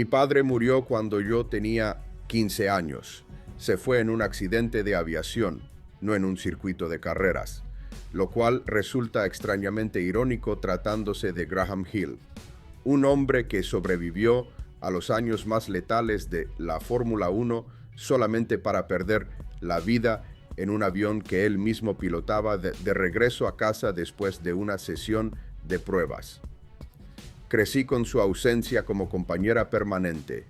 Mi padre murió cuando yo tenía 15 años. Se fue en un accidente de aviación, no en un circuito de carreras, lo cual resulta extrañamente irónico tratándose de Graham Hill, un hombre que sobrevivió a los años más letales de la Fórmula 1 solamente para perder la vida en un avión que él mismo pilotaba de regreso a casa después de una sesión de pruebas. Crecí con su ausencia como compañera permanente.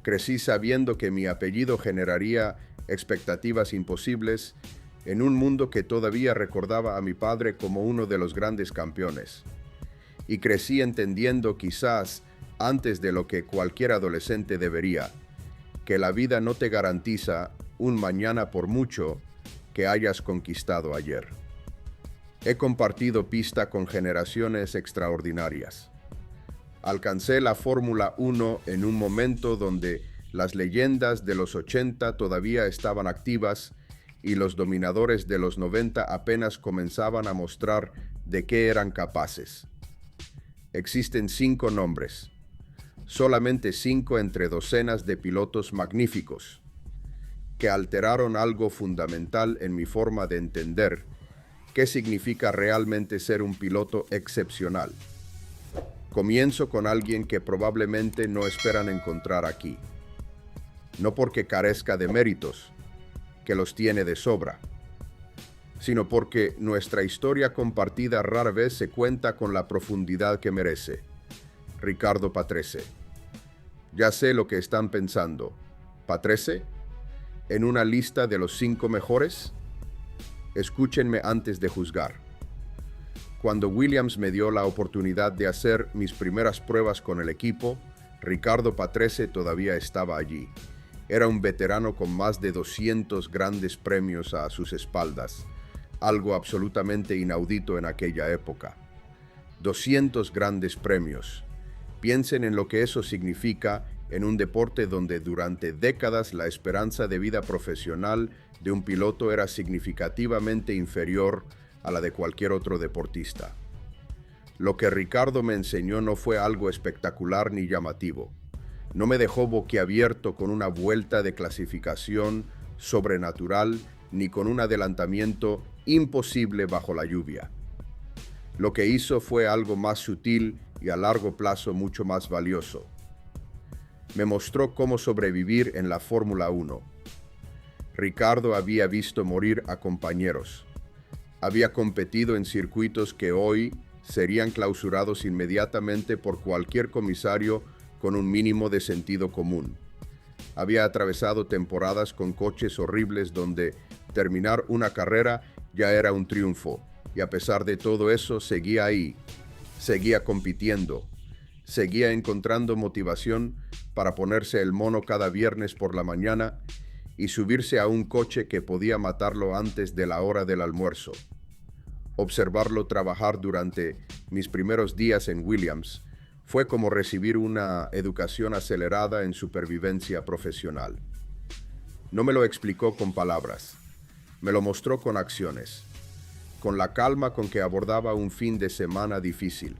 Crecí sabiendo que mi apellido generaría expectativas imposibles en un mundo que todavía recordaba a mi padre como uno de los grandes campeones. Y crecí entendiendo, quizás antes de lo que cualquier adolescente debería, que la vida no te garantiza un mañana por mucho que hayas conquistado ayer. He compartido pista con generaciones extraordinarias. Alcancé la Fórmula 1 en un momento donde las leyendas de los 80 todavía estaban activas y los dominadores de los 90 apenas comenzaban a mostrar de qué eran capaces. Existen 5 nombres, solamente 5 entre docenas de pilotos magníficos, que alteraron algo fundamental en mi forma de entender qué significa realmente ser un piloto excepcional. Comienzo con alguien que probablemente no esperan encontrar aquí. No porque carezca de méritos, que los tiene de sobra, sino porque nuestra historia compartida rara vez se cuenta con la profundidad que merece. Riccardo Patrese. Ya sé lo que están pensando. ¿Patrese? ¿En una lista de los 5 mejores? Escúchenme antes de juzgar. Cuando Williams me dio la oportunidad de hacer mis primeras pruebas con el equipo, Riccardo Patrese todavía estaba allí. Era un veterano con más de 200 grandes premios a sus espaldas, algo absolutamente inaudito en aquella época. 200 grandes premios. Piensen en lo que eso significa en un deporte donde durante décadas la esperanza de vida profesional de un piloto era significativamente inferior a la de cualquier otro deportista. Lo que Riccardo me enseñó no fue algo espectacular ni llamativo. No me dejó boquiabierto con una vuelta de clasificación sobrenatural ni con un adelantamiento imposible bajo la lluvia. Lo que hizo fue algo más sutil y a largo plazo mucho más valioso. Me mostró cómo sobrevivir en la Fórmula 1. Riccardo había visto morir a compañeros. Había competido en circuitos que hoy serían clausurados inmediatamente por cualquier comisario con un mínimo de sentido común. Había atravesado temporadas con coches horribles donde terminar una carrera ya era un triunfo, y a pesar de todo eso seguía ahí, seguía compitiendo, seguía encontrando motivación para ponerse el mono cada viernes por la mañana y subirse a un coche que podía matarlo antes de la hora del almuerzo. Observarlo trabajar durante mis primeros días en Williams fue como recibir una educación acelerada en supervivencia profesional. No me lo explicó con palabras, me lo mostró con acciones, con la calma con que abordaba un fin de semana difícil,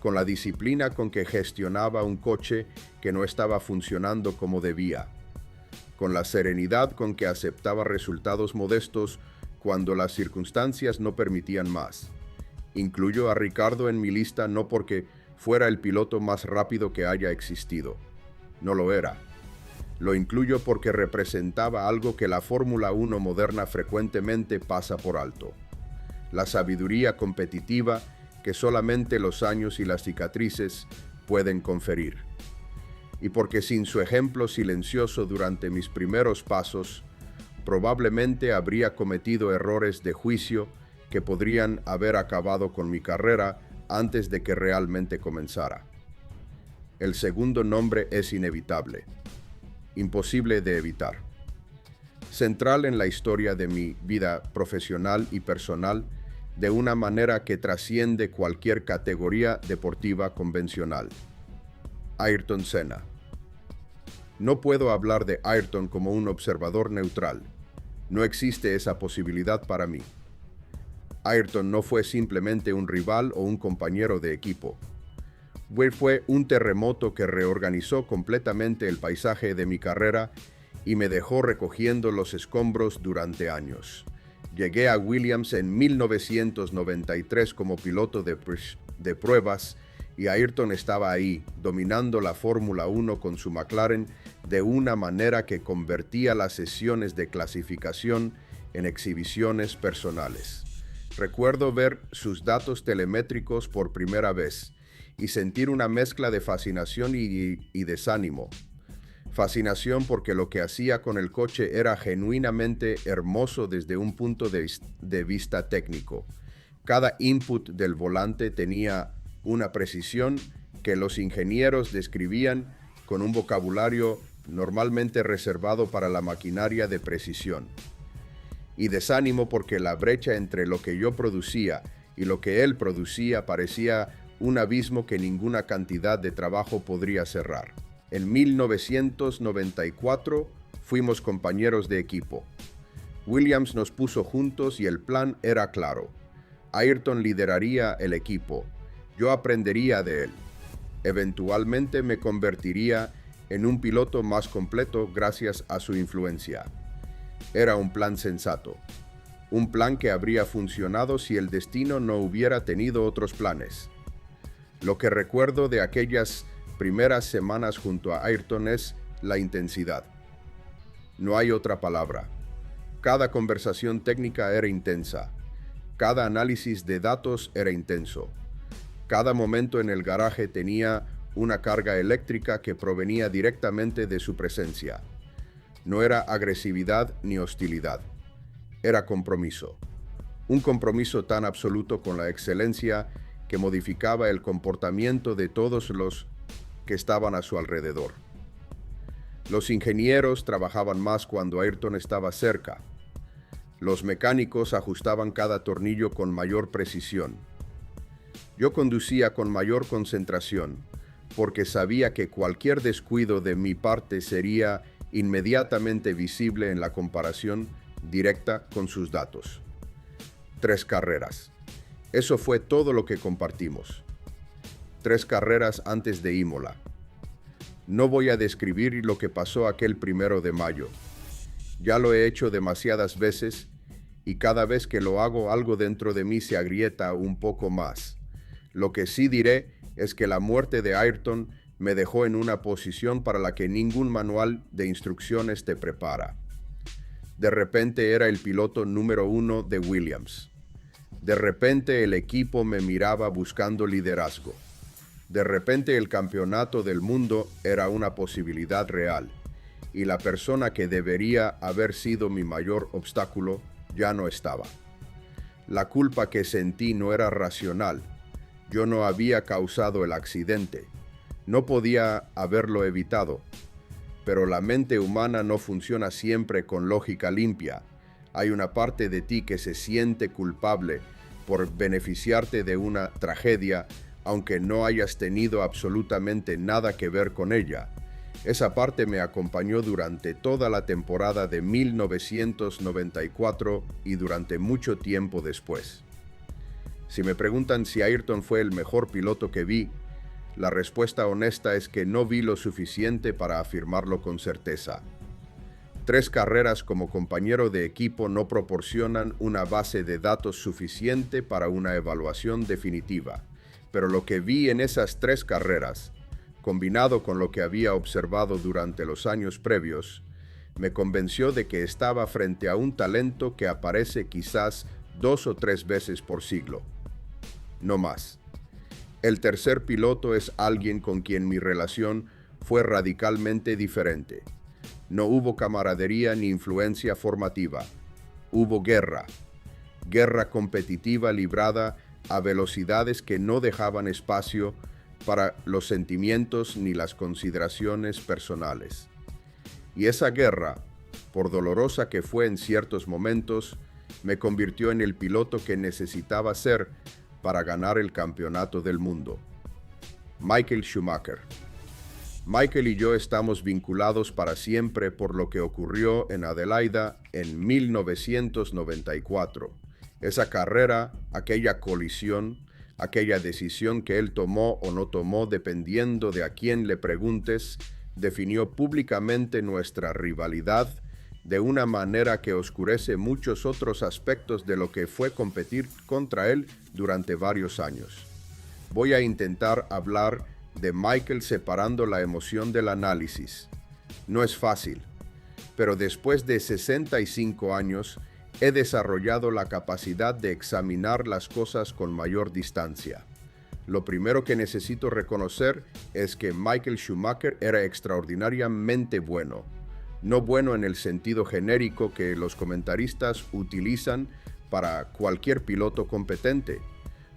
con la disciplina con que gestionaba un coche que no estaba funcionando como debía, con la serenidad con que aceptaba resultados modestos cuando las circunstancias no permitían más. Incluyo a Riccardo en mi lista no porque fuera el piloto más rápido que haya existido. No lo era. Lo incluyo porque representaba algo que la Fórmula 1 moderna frecuentemente pasa por alto: la sabiduría competitiva que solamente los años y las cicatrices pueden conferir. Y porque sin su ejemplo silencioso durante mis primeros pasos, probablemente habría cometido errores de juicio que podrían haber acabado con mi carrera antes de que realmente comenzara. El segundo nombre es inevitable, imposible de evitar. Central en la historia de mi vida profesional y personal, de una manera que trasciende cualquier categoría deportiva convencional. Ayrton Senna. No puedo hablar de Ayrton como un observador neutral. No existe esa posibilidad para mí. Ayrton no fue simplemente un rival o un compañero de equipo. Fue un terremoto que reorganizó completamente el paisaje de mi carrera y me dejó recogiendo los escombros durante años. Llegué a Williams en 1993 como piloto de pruebas y Ayrton estaba ahí, dominando la Fórmula 1 con su McLaren de una manera que convertía las sesiones de clasificación en exhibiciones personales. Recuerdo ver sus datos telemétricos por primera vez y sentir una mezcla de fascinación y desánimo. Fascinación porque lo que hacía con el coche era genuinamente hermoso desde un punto de vista técnico. Cada input del volante tenía una precisión que los ingenieros describían con un vocabulario normalmente reservado para la maquinaria de precisión. Y desánimo porque la brecha entre lo que yo producía y lo que él producía parecía un abismo que ninguna cantidad de trabajo podría cerrar. En 1994 fuimos compañeros de equipo. Williams nos puso juntos y el plan era claro. Ayrton lideraría el equipo. Yo aprendería de él. Eventualmente me convertiría en un piloto más completo gracias a su influencia. Era un plan sensato. Un plan que habría funcionado si el destino no hubiera tenido otros planes. Lo que recuerdo de aquellas primeras semanas junto a Ayrton es la intensidad. No hay otra palabra. Cada conversación técnica era intensa. Cada análisis de datos era intenso. Cada momento en el garaje tenía una carga eléctrica que provenía directamente de su presencia. No era agresividad ni hostilidad. Era compromiso. Un compromiso tan absoluto con la excelencia que modificaba el comportamiento de todos los que estaban a su alrededor. Los ingenieros trabajaban más cuando Ayrton estaba cerca. Los mecánicos ajustaban cada tornillo con mayor precisión. Yo conducía con mayor concentración, porque sabía que cualquier descuido de mi parte sería inmediatamente visible en la comparación directa con sus datos. 3 carreras. Eso fue todo lo que compartimos. 3 carreras antes de Imola. No voy a describir lo que pasó aquel 1 de mayo. Ya lo he hecho demasiadas veces y cada vez que lo hago algo dentro de mí se agrieta un poco más. Lo que sí diré es que la muerte de Ayrton me dejó en una posición para la que ningún manual de instrucciones te prepara. De repente era el piloto número 1 de Williams. De repente el equipo me miraba buscando liderazgo. De repente el campeonato del mundo era una posibilidad real, y la persona que debería haber sido mi mayor obstáculo ya no estaba. La culpa que sentí no era racional. Yo no había causado el accidente. No podía haberlo evitado. Pero la mente humana no funciona siempre con lógica limpia. Hay una parte de ti que se siente culpable por beneficiarte de una tragedia, aunque no hayas tenido absolutamente nada que ver con ella. Esa parte me acompañó durante toda la temporada de 1994 y durante mucho tiempo después. Si me preguntan si Ayrton fue el mejor piloto que vi, la respuesta honesta es que no vi lo suficiente para afirmarlo con certeza. 3 carreras como compañero de equipo no proporcionan una base de datos suficiente para una evaluación definitiva, pero lo que vi en esas 3 carreras, combinado con lo que había observado durante los años previos, me convenció de que estaba frente a un talento que aparece quizás 2 o 3 veces por siglo. No más. El tercer piloto es alguien con quien mi relación fue radicalmente diferente. No hubo camaradería ni influencia formativa. Hubo guerra. Guerra competitiva librada a velocidades que no dejaban espacio para los sentimientos ni las consideraciones personales. Y esa guerra, por dolorosa que fue en ciertos momentos, me convirtió en el piloto que necesitaba ser para ganar el campeonato del mundo. Michael Schumacher. Michael y yo estamos vinculados para siempre por lo que ocurrió en Adelaida en 1994. Esa carrera, aquella colisión, Aquella decisión que él tomó o no tomó, dependiendo de a quién le preguntes, definió públicamente nuestra rivalidad de una manera que oscurece muchos otros aspectos de lo que fue competir contra él durante varios años. Voy a intentar hablar de Michael separando la emoción del análisis. No es fácil, pero después de 65 años he desarrollado la capacidad de examinar las cosas con mayor distancia. Lo primero que necesito reconocer es que Michael Schumacher era extraordinariamente bueno. No bueno en el sentido genérico que los comentaristas utilizan para cualquier piloto competente.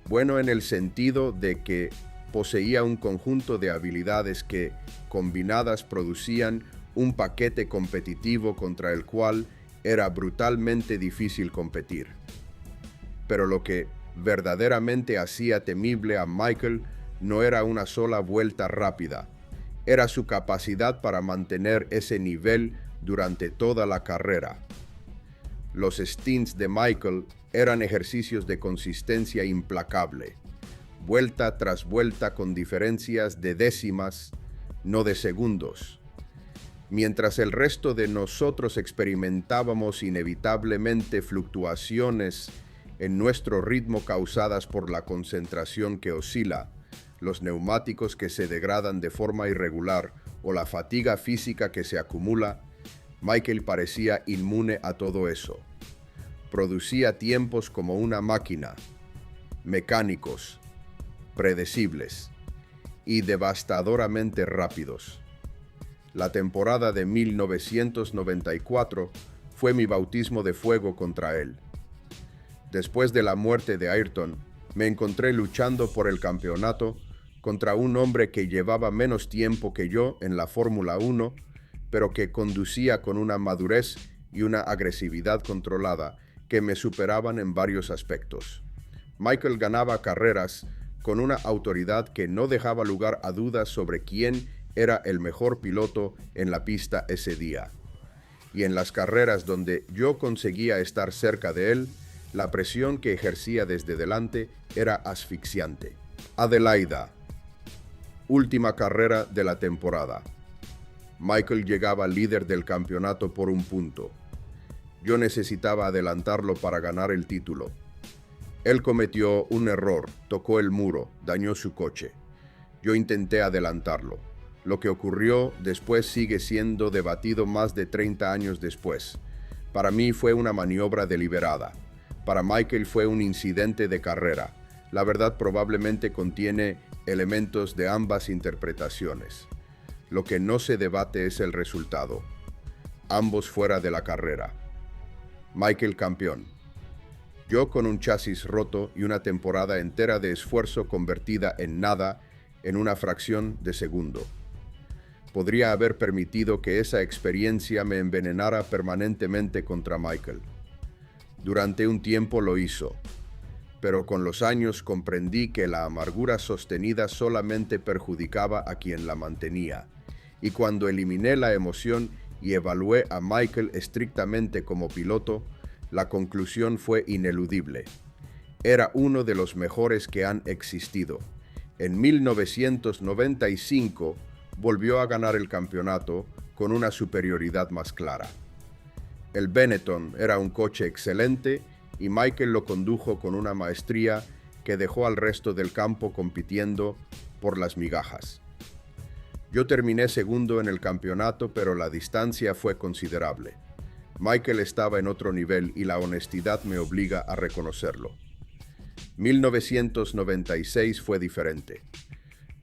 Bueno en el sentido de que poseía un conjunto de habilidades que, combinadas, producían un paquete competitivo contra el cual era brutalmente difícil competir. Pero lo que verdaderamente hacía temible a Michael no era una sola vuelta rápida, era su capacidad para mantener ese nivel durante toda la carrera. Los stints de Michael eran ejercicios de consistencia implacable, vuelta tras vuelta con diferencias de décimas, no de segundos. Mientras el resto de nosotros experimentábamos inevitablemente fluctuaciones en nuestro ritmo causadas por la concentración que oscila, los neumáticos que se degradan de forma irregular o la fatiga física que se acumula, Michael parecía inmune a todo eso. Producía tiempos como una máquina, mecánicos, predecibles y devastadoramente rápidos. La temporada de 1994 fue mi bautismo de fuego contra él. Después de la muerte de Ayrton, me encontré luchando por el campeonato contra un hombre que llevaba menos tiempo que yo en la Fórmula 1, pero que conducía con una madurez y una agresividad controlada que me superaban en varios aspectos. Michael ganaba carreras con una autoridad que no dejaba lugar a dudas sobre quién era el mejor piloto en la pista ese día. Y en las carreras donde yo conseguía estar cerca de él, la presión que ejercía desde delante era asfixiante. Adelaida. Última carrera de la temporada. Michael llegaba líder del campeonato por un punto. Yo necesitaba adelantarlo para ganar el título. Él cometió un error, tocó el muro, dañó su coche. Yo intenté adelantarlo. Lo que ocurrió después sigue siendo debatido más de 30 años después. Para mí fue una maniobra deliberada. Para Michael fue un incidente de carrera. La verdad probablemente contiene elementos de ambas interpretaciones. Lo que no se debate es el resultado. Ambos fuera de la carrera. Michael campeón. Yo con un chasis roto y una temporada entera de esfuerzo convertida en nada en una fracción de segundo. Podría haber permitido que esa experiencia me envenenara permanentemente contra Michael. Durante un tiempo lo hizo, pero con los años comprendí que la amargura sostenida solamente perjudicaba a quien la mantenía, y cuando eliminé la emoción y evalué a Michael estrictamente como piloto, la conclusión fue ineludible. Era uno de los mejores que han existido. En 1995 volvió a ganar el campeonato con una superioridad más clara. El Benetton era un coche excelente y Michael lo condujo con una maestría que dejó al resto del campo compitiendo por las migajas. Yo terminé segundo en el campeonato, pero la distancia fue considerable. Michael estaba en otro nivel y la honestidad me obliga a reconocerlo. 1996 fue diferente.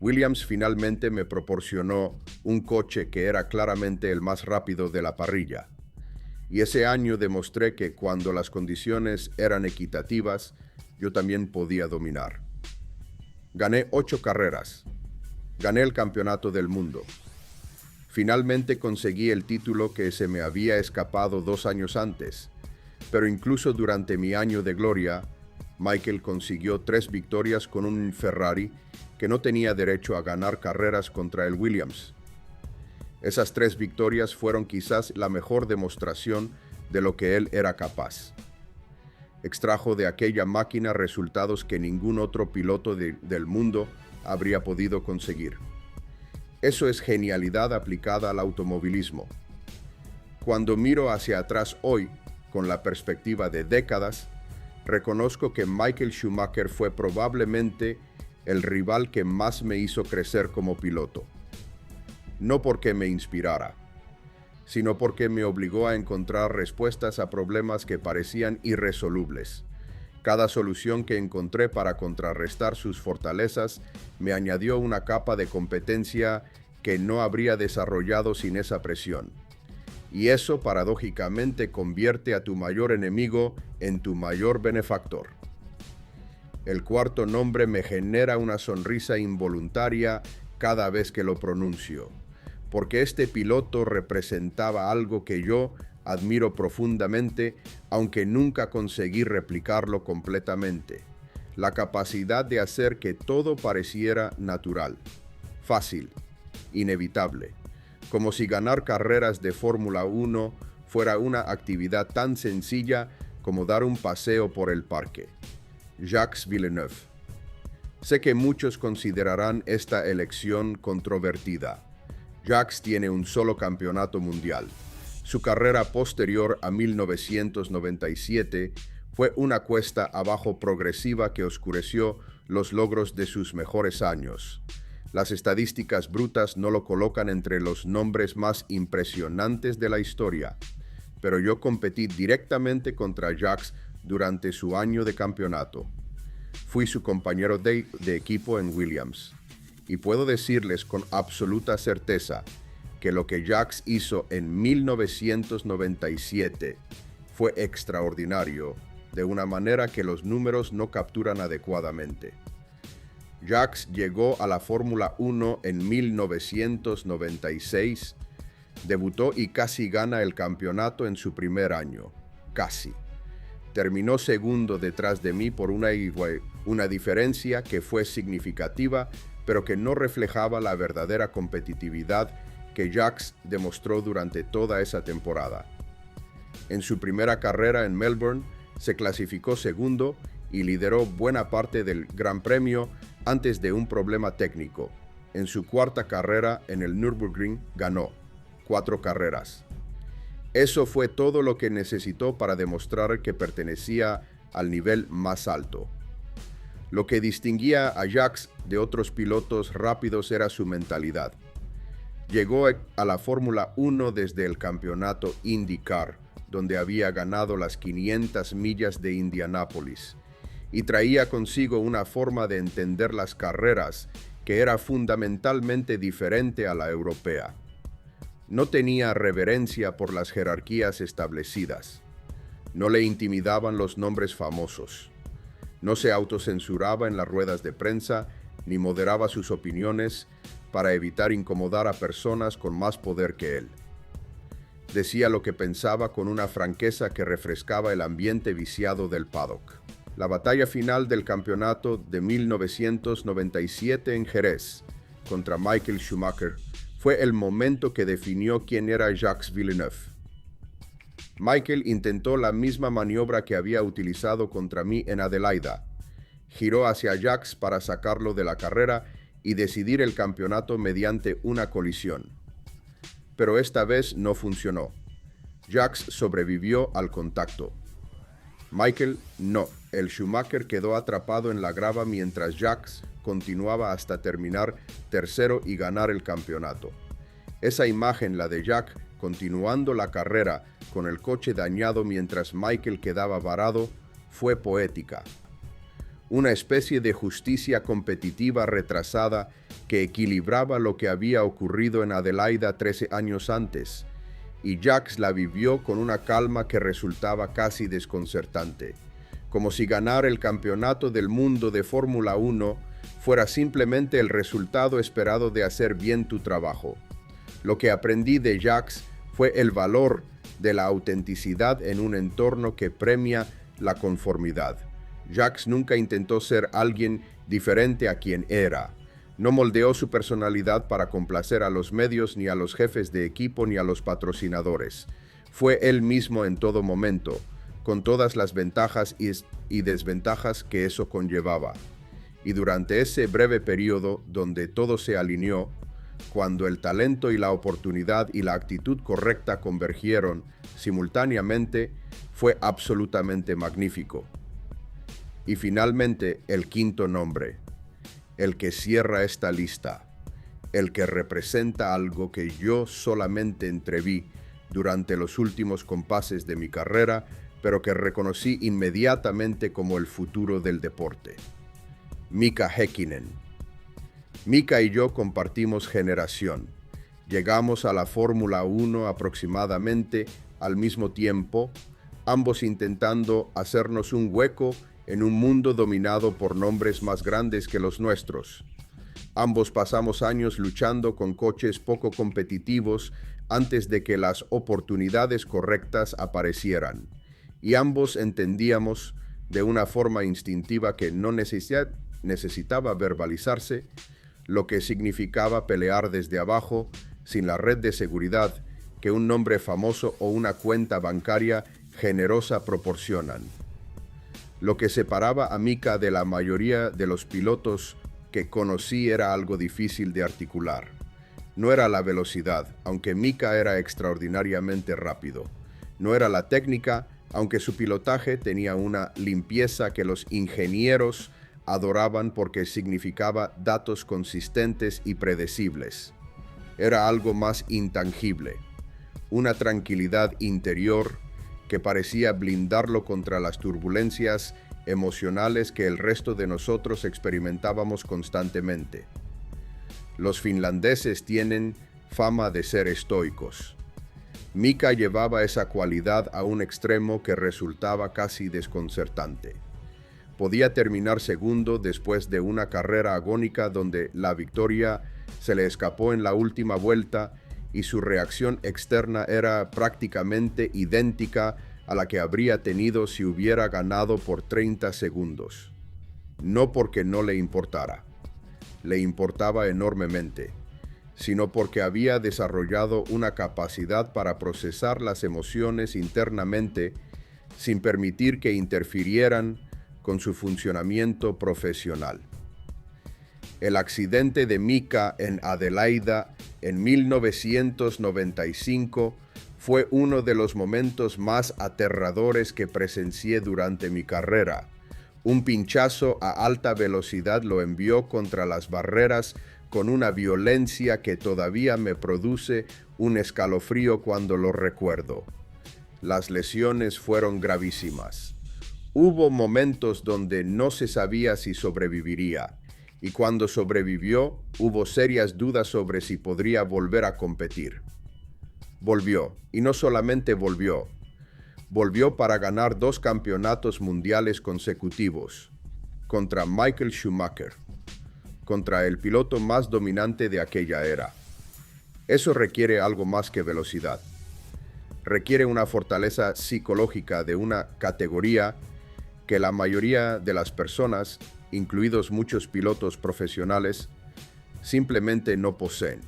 Williams finalmente me proporcionó un coche que era claramente el más rápido de la parrilla. Y ese año demostré que cuando las condiciones eran equitativas, yo también podía dominar. Gané 8 carreras. Gané el campeonato del mundo. Finalmente conseguí el título que se me había escapado 2 años antes. Pero incluso durante mi año de gloria, Michael consiguió 3 victorias con un Ferrari que no tenía derecho a ganar carreras contra el Williams. Esas 3 victorias fueron quizás la mejor demostración de lo que él era capaz. Extrajo de aquella máquina resultados que ningún otro piloto del mundo habría podido conseguir. Eso es genialidad aplicada al automovilismo. Cuando miro hacia atrás hoy, con la perspectiva de décadas, reconozco que Michael Schumacher fue probablemente el rival que más me hizo crecer como piloto. No porque me inspirara, sino porque me obligó a encontrar respuestas a problemas que parecían irresolubles. Cada solución que encontré para contrarrestar sus fortalezas me añadió una capa de competencia que no habría desarrollado sin esa presión. Y eso, paradójicamente, convierte a tu mayor enemigo en tu mayor benefactor. El cuarto nombre me genera una sonrisa involuntaria cada vez que lo pronuncio, porque este piloto representaba algo que yo admiro profundamente, aunque nunca conseguí replicarlo completamente: la capacidad de hacer que todo pareciera natural, fácil, inevitable, como si ganar carreras de Fórmula 1 fuera una actividad tan sencilla como dar un paseo por el parque. Jacques Villeneuve. Sé que muchos considerarán esta elección controvertida. Jacques tiene un solo campeonato mundial. Su carrera posterior a 1997 fue una cuesta abajo progresiva que oscureció los logros de sus mejores años. Las estadísticas brutas no lo colocan entre los nombres más impresionantes de la historia, pero yo competí directamente contra Jacques durante su año de campeonato. Fui su compañero de equipo en Williams, y puedo decirles con absoluta certeza que lo que Jacques hizo en 1997 fue extraordinario, de una manera que los números no capturan adecuadamente. Jacques llegó a la Fórmula 1 en 1996, debutó y casi gana el campeonato en su primer año, casi. Terminó segundo detrás de mí por una diferencia que fue significativa, pero que no reflejaba la verdadera competitividad que Jacques demostró durante toda esa temporada. En su primera carrera en Melbourne, se clasificó segundo y lideró buena parte del Gran Premio antes de un problema técnico. En su cuarta carrera en el Nürburgring ganó 4 carreras. Eso fue todo lo que necesitó para demostrar que pertenecía al nivel más alto. Lo que distinguía a Jacques de otros pilotos rápidos era su mentalidad. Llegó a la Fórmula 1 desde el campeonato IndyCar, donde había ganado las 500 millas de Indianápolis, y traía consigo una forma de entender las carreras que era fundamentalmente diferente a la europea. No tenía reverencia por las jerarquías establecidas. No le intimidaban los nombres famosos. No se autocensuraba en las ruedas de prensa ni moderaba sus opiniones para evitar incomodar a personas con más poder que él. Decía lo que pensaba con una franqueza que refrescaba el ambiente viciado del paddock. La batalla final del campeonato de 1997 en Jerez contra Michael Schumacher fue el momento que definió quién era Jacques Villeneuve. Michael intentó la misma maniobra que había utilizado contra mí en Adelaida. Giró hacia Jacques para sacarlo de la carrera y decidir el campeonato mediante una colisión. Pero esta vez no funcionó. Jacques sobrevivió al contacto. Michael no. El Schumacher quedó atrapado en la grava mientras Jacques continuaba hasta terminar tercero y ganar el campeonato. Esa imagen, la de Jacques continuando la carrera con el coche dañado mientras Michael quedaba varado, fue poética. Una especie de justicia competitiva retrasada que equilibraba lo que había ocurrido en Adelaida 13 años antes, y Jacques la vivió con una calma que resultaba casi desconcertante, como si ganar el campeonato del mundo de Fórmula 1 fuera simplemente el resultado esperado de hacer bien tu trabajo. Lo que aprendí de Jacques fue el valor de la autenticidad en un entorno que premia la conformidad. Jacques nunca intentó ser alguien diferente a quien era. No moldeó su personalidad para complacer a los medios, ni a los jefes de equipo, ni a los patrocinadores. Fue él mismo en todo momento, con todas las ventajas y desventajas que eso conllevaba. Y durante ese breve periodo donde todo se alineó, cuando el talento y la oportunidad y la actitud correcta convergieron simultáneamente, fue absolutamente magnífico. Y finalmente, el quinto nombre, el que cierra esta lista, el que representa algo que yo solamente entreví durante los últimos compases de mi carrera, pero que reconocí inmediatamente como el futuro del deporte. Mika Häkkinen. Mika y yo compartimos generación. Llegamos a la Fórmula 1 aproximadamente al mismo tiempo, ambos intentando hacernos un hueco en un mundo dominado por nombres más grandes que los nuestros. Ambos pasamos años luchando con coches poco competitivos antes de que las oportunidades correctas aparecieran, y ambos entendíamos de una forma instintiva que no necesitaba verbalizarse lo que significaba pelear desde abajo sin la red de seguridad que un nombre famoso o una cuenta bancaria generosa proporcionan. Lo que separaba a Mika de la mayoría de los pilotos que conocí era algo difícil de articular. No era la velocidad, aunque Mika era extraordinariamente rápido. No era la técnica, aunque su pilotaje tenía una limpieza que los ingenieros adoraban porque significaba datos consistentes y predecibles. Era algo más intangible, una tranquilidad interior que parecía blindarlo contra las turbulencias emocionales que el resto de nosotros experimentábamos constantemente. Los finlandeses tienen fama de ser estoicos. Mika llevaba esa cualidad a un extremo que resultaba casi desconcertante. Podía terminar segundo después de una carrera agónica donde la victoria se le escapó en la última vuelta y su reacción externa era prácticamente idéntica a la que habría tenido si hubiera ganado por 30 segundos. No porque no le importara, le importaba enormemente, sino porque había desarrollado una capacidad para procesar las emociones internamente sin permitir que interfirieran con su funcionamiento profesional. El accidente de Mika en Adelaida en 1995 fue uno de los momentos más aterradores que presencié durante mi carrera. Un pinchazo a alta velocidad lo envió contra las barreras con una violencia que todavía me produce un escalofrío cuando lo recuerdo. Las lesiones fueron gravísimas. Hubo momentos donde no se sabía si sobreviviría, y cuando sobrevivió, hubo serias dudas sobre si podría volver a competir. Volvió, y no solamente volvió para ganar 2 campeonatos mundiales consecutivos, contra Michael Schumacher, contra el piloto más dominante de aquella era. Eso requiere algo más que velocidad. Requiere una fortaleza psicológica de una categoría que la mayoría de las personas, incluidos muchos pilotos profesionales, simplemente no poseen.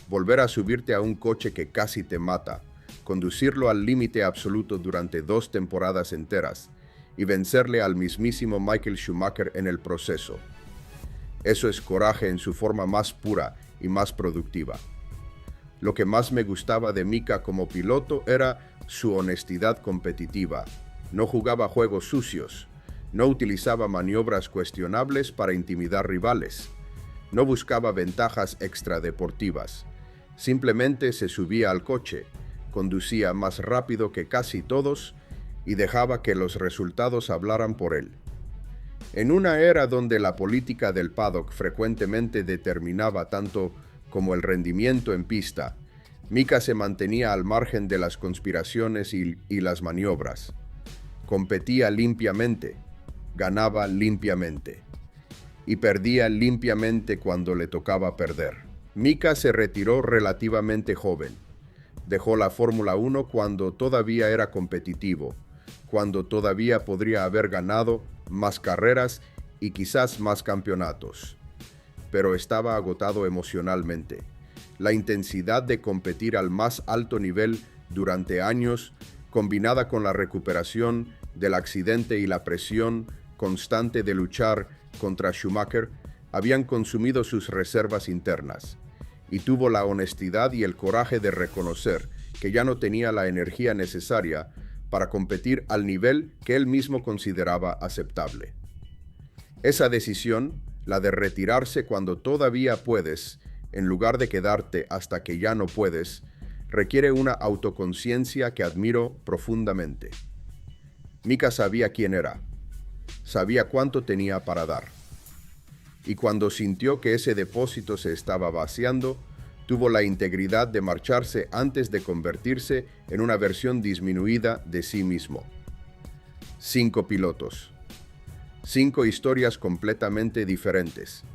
Volver a subirte a un coche que casi te mata, conducirlo al límite absoluto durante 2 temporadas enteras y vencerle al mismísimo Michael Schumacher en el proceso. Eso es coraje en su forma más pura y más productiva. Lo que más me gustaba de Mika como piloto era su honestidad competitiva. No jugaba juegos sucios, no utilizaba maniobras cuestionables para intimidar rivales, no buscaba ventajas extradeportivas. Simplemente se subía al coche, conducía más rápido que casi todos y dejaba que los resultados hablaran por él. En una era donde la política del paddock frecuentemente determinaba tanto como el rendimiento en pista, Mika se mantenía al margen de las conspiraciones y las maniobras. Competía limpiamente, ganaba limpiamente y perdía limpiamente cuando le tocaba perder. Mika se retiró relativamente joven. Dejó la Fórmula 1 cuando todavía era competitivo, cuando todavía podría haber ganado más carreras y quizás más campeonatos. Pero estaba agotado emocionalmente. La intensidad de competir al más alto nivel durante años combinada con la recuperación del accidente y la presión constante de luchar contra Schumacher, habían consumido sus reservas internas, y tuvo la honestidad y el coraje de reconocer que ya no tenía la energía necesaria para competir al nivel que él mismo consideraba aceptable. Esa decisión, la de retirarse cuando todavía puedes, en lugar de quedarte hasta que ya no puedes, requiere una autoconciencia que admiro profundamente. Mika sabía quién era, sabía cuánto tenía para dar. Y cuando sintió que ese depósito se estaba vaciando, tuvo la integridad de marcharse antes de convertirse en una versión disminuida de sí mismo. 5 pilotos. 5 historias completamente diferentes.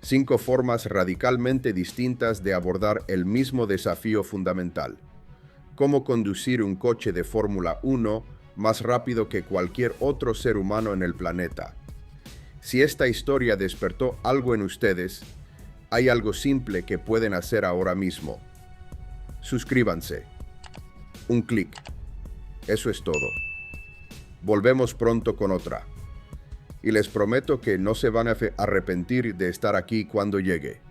5 formas radicalmente distintas de abordar el mismo desafío fundamental. Cómo conducir un coche de Fórmula 1 más rápido que cualquier otro ser humano en el planeta. Si esta historia despertó algo en ustedes, hay algo simple que pueden hacer ahora mismo. Suscríbanse. Un clic. Eso es todo. Volvemos pronto con otra. Y les prometo que no se van a arrepentir de estar aquí cuando llegue.